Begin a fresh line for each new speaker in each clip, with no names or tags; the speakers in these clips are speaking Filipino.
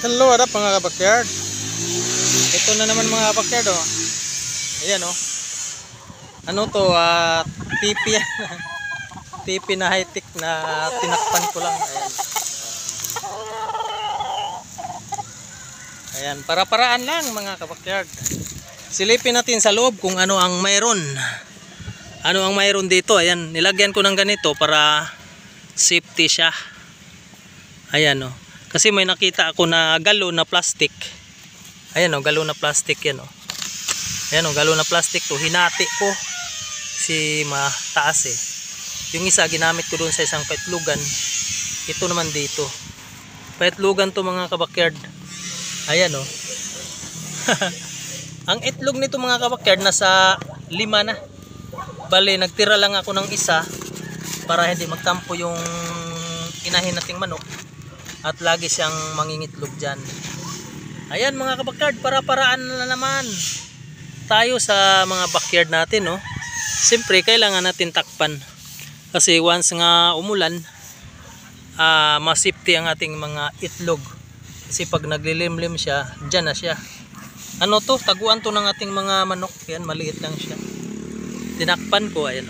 Hello, adap mga kabakyard. Ito na naman mga kabakyard, oh. Ayan, oh. Ano to, tipi yan. Tipi na high-tech na tinakpan ko lang. Ayan. Ayan, para-paraan lang mga kabakyard. Silipin natin sa loob kung ano ang mayroon. Ano ang mayroon dito. Ayan, nilagyan ko ng ganito para safety siya. Ayan, oh. Kasi may nakita ako na galon na plastic. Ayan, oh, galon na plastic yan, oh. Ayan, oh, galon na plastic to. Hinati ko si mataas eh. Yung isa ginamit ko doon sa isang paitlugan. Ito naman dito. Paitlugan to mga kabakyard. Ayan, oh. Ang itlog nito mga kabakyard nasa 5 na. Bale, nagtira lang ako ng isa para hindi magtampo yung inahin nating manok. At lagi siyang mangingitlog dyan. Ayan mga kabakyard, para-paraan na naman tayo sa mga backyard natin, no? Siyempre kailangan natin takpan. Kasi once nga umulan, masipti ang ating mga itlog. Kasi pag naglilimlim siya, dyan na siya. Ano to? Taguan to ng ating mga manok. Yan, maliit lang siya. Tinakpan ko, ayan.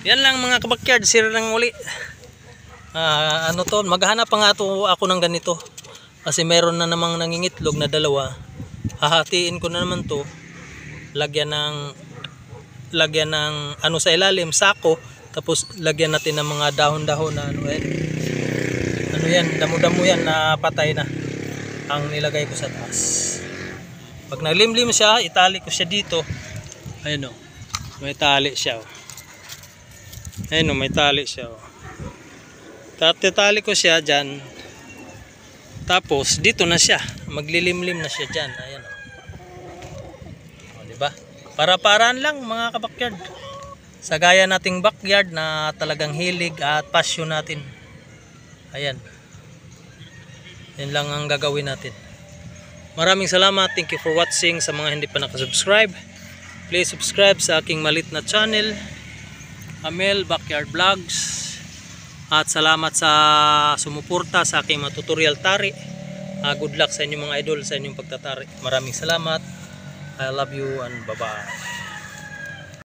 Yan lang mga kabakyard, sira lang uli. Ano to, maghanap pa nga to ako ng ganito. Kasi meron na namang nangingitlog na 2. Hahatiin ko na naman to. Lagyan ng ano sa ilalim, sako. Tapos lagyan natin ng mga dahon-dahon na ano yan, damo-damo yan na patay na. Ang nilagay ko sa taas. Pag nalimlim siya, itali ko siya dito. Ayun o, may tali siya o. Ayun o, may tali siya o. Tatali ko siya dyan. Tapos dito na siya. Maglilimlim na siya dyan. Ayan o. Diba? Para-paraan lang mga kabakyard. Sa gaya nating backyard na talagang hilig at passion natin. Ayan. Yan lang ang gagawin natin. Maraming salamat. Thank you for watching. Sa mga hindi pa nakasubscribe, please subscribe sa aking malit na channel, Amel Backyard Vlogs. At salamat sa sumuporta sa aking mga tutorial tari. Good luck sa inyong mga idol sa inyong pagtatari. Maraming salamat. I love you and bye-bye.